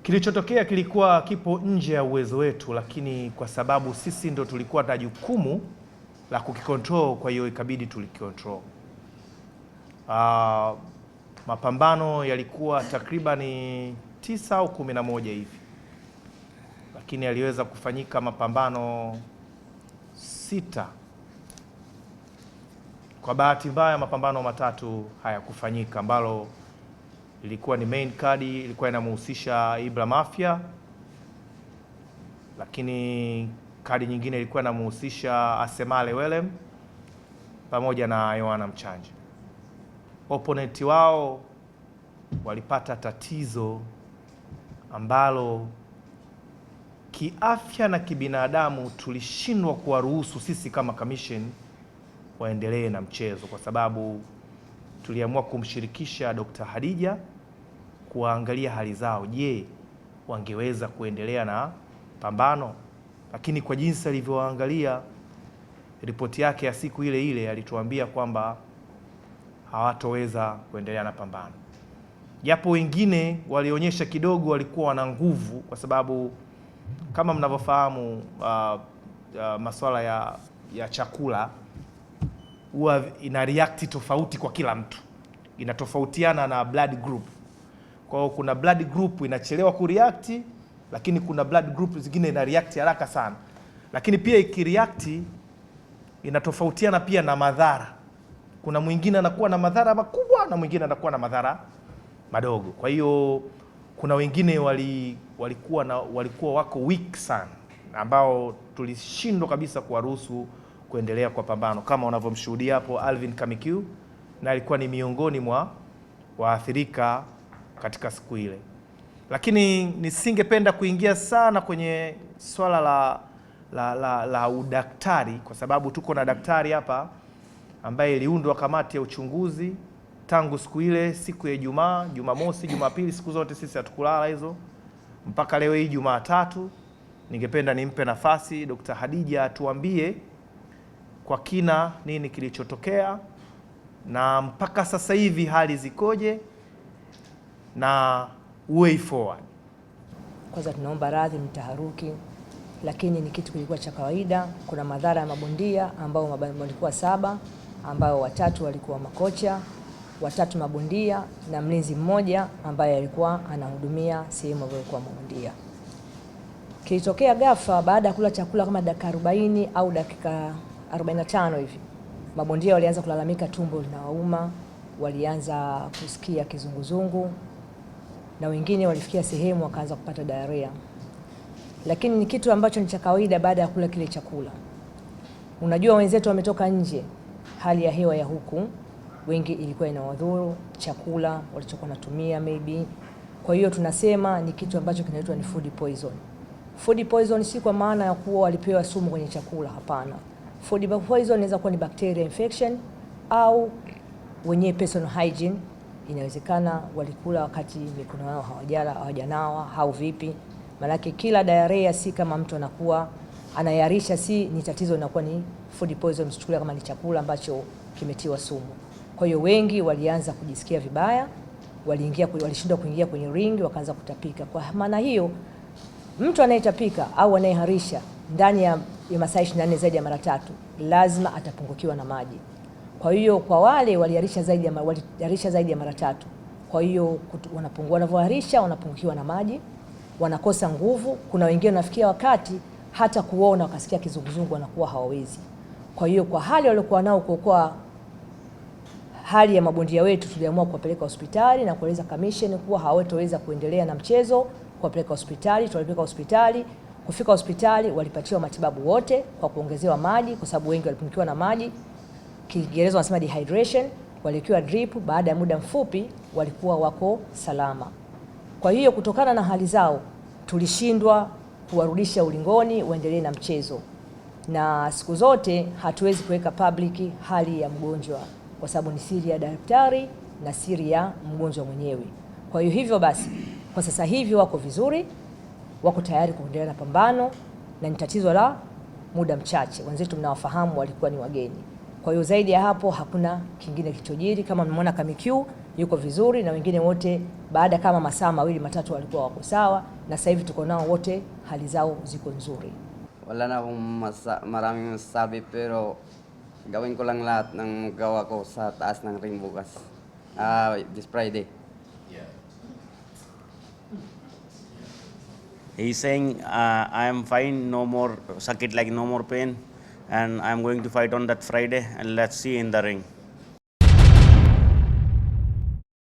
Kilichotokea kilikuwa kipo nje ya uwezo wetu, lakini kwa sababu sisi ndo tulikuwa na jukumu la kukikontrol, kwa hiyo ikabidi tulikontrol. Mapambano yalikuwa takribani 9 au 11 hivi, lakini yaliweza kufanyika mapambano 6. Kwa bahati mbaya mapambano 3 hayakufanyika, ambalo ilikuwa ni main card, ilikuwa inamhusisha Ibra Mafia, lakini kadi nyingine ilikuwa inamhusisha Asemale Welem pamoja na Yohana Mchanje. Opponent wao walipata tatizo ambalo kiafya na kibinadamu tulishindwa kuwaruhusu sisi kama commission waendelee na mchezo, kwa sababu tuliamua kumshirikisha Dr. Hadija kuangalia hali zao. Je, wangeweza kuendelea na pambano? Lakini kwa jinsi alivyoangalia ripoti yake ya siku ile ile, alituambia kwamba hawatoweza kuendelea na pambano. Japo wengine walionyesha kidogo walikuwa wana nguvu, kwa sababu kama mnavyofahamu masuala ya chakula huwa ina react tofauti kwa kila mtu, inatofautiana na blood group. Kwa hiyo kuna blood group inachelewa kureact, lakini kuna blood group zingine ina react haraka sana. Lakini pia ikireact inatofautiana pia na madhara. Kuna mwingine anakuwa na madhara makubwa na mwingine anakuwa na madhara madogo. Kwa hiyo kuna wengine walikuwa wako weak sana, ambao tulishindwa kabisa kuwaruhusu kuendelea kwa pambano, kama unavyomshuhudia hapo Alvin Kamikiu, na alikuwa ni miongoni mwa waathirika katika siku ile. Lakini nisingependa kuingia sana kwenye swala la udaktari, kwa sababu tuko na daktari hapa ambaye iliundwa kamati ya uchunguzi tangu siku ile, siku ya Ijumaa, Jumamosi, Jumapili, siku zote sisi hatukulala hizo mpaka leo hii Jumatatu. Ningependa nimpe nafasi Dr. Hadija atuambie kwa kina nini kilichotokea na mpaka sasa hivi hali zikoje na way forward. Kwanza tunaomba radhi mtaharuki, lakini ni kitu kilikuwa cha kawaida. Kuna madhara ya mabondia ambao walikuwa 7, ambao 3 walikuwa makocha, 3 mabondia na mlinzi mmoja ambaye alikuwa anahudumia sehemu ambayo ilikuwa mabondia. Kilitokea ghafla baada ya kula chakula kama dakika 40 au dakika 45 hivi. Mabondia walianza kulalamika tumbo linawauma, walianza kusikia kizunguzungu, na wengine walifikia sehemu wakaanza kupata diarrhea. Lakini ni kitu ambacho ni cha kawaida baada ya kula kile chakula. Unajua wenzetu wametoka nje, hali ya hewa ya huku wengi ilikuwa inawadhuru chakula walichokuwa natumia maybe. Kwa hiyo tunasema ni kitu ambacho kinaitwa ni food poison. Food poison si kwa maana ya kuwa walipewa sumu kwenye chakula, hapana. Food poison inaweza kuwa ni bacteria infection au wenye personal hygiene. Inawezekana walikula wakati mikono yao hawajanawa au vipi. Maanake kila diarrhea si kama mtu anakuwa anayarisha, si ni tatizo, inakuwa ni food poison, msichukulia kama ni chakula ambacho kimetiwa sumu. Kwa hiyo wengi walianza kujisikia vibaya, walishindwa kuingia kwenye ring, wakaanza kutapika. Kwa maana hiyo mtu anayetapika au anayeharisha ndani ya masaa 24 zaidi ya mara 3 lazima atapungukiwa na maji. Kwa hiyo kwa wale waliharisha zaidi ya mara 3, kwa hiyo wanavyoharisha wanapungukiwa na maji, wanakosa nguvu. Kuna wengine wanafikia wakati hata kuona wakasikia kizunguzungu wanakuwa hawawezi. Kwa hiyo kwa hali waliokuwa nao, kwa hali ya mabondia wetu, tuliamua kuwapeleka hospitali na kueleza commission kuwa hawataweza kuendelea na mchezo, kuwapeleka hospitali. Tulipeleka hospitali, kufika hospitali walipatiwa matibabu wote kwa kuongezewa maji, kwa sababu wengi walipungukiwa na maji. Kiingereza wanasema dehydration. Walikiwa drip, baada ya muda mfupi walikuwa wako salama. Kwa hiyo kutokana na hali zao tulishindwa kuwarudisha ulingoni waendelee na mchezo, na siku zote hatuwezi kuweka public hali ya mgonjwa, kwa sababu ni siri ya daktari na siri ya mgonjwa mwenyewe. Kwa hiyo hivyo basi kwa sasa hivi wako vizuri, wako tayari kuendelea na pambano, na ni tatizo la muda mchache. Wenzetu mnawafahamu walikuwa ni wageni. Kwa hiyo zaidi ya hapo hakuna kingine kilichojiri. Kama mmeona Kamikiu yuko vizuri, na wengine wote baada kama masaa mawili matatu walikuwa wako sawa, na sasa hivi tuko nao wote, hali zao ziko nzuri. Wala na akong maraming masasabi, pero gawin ko lang lahat ng gawa ko sa taas ng ring bukas. This Friday. He's saying, I am fine, no more sakit, like no more pain, and I'm going to fight on that Friday, and let's see in the ring.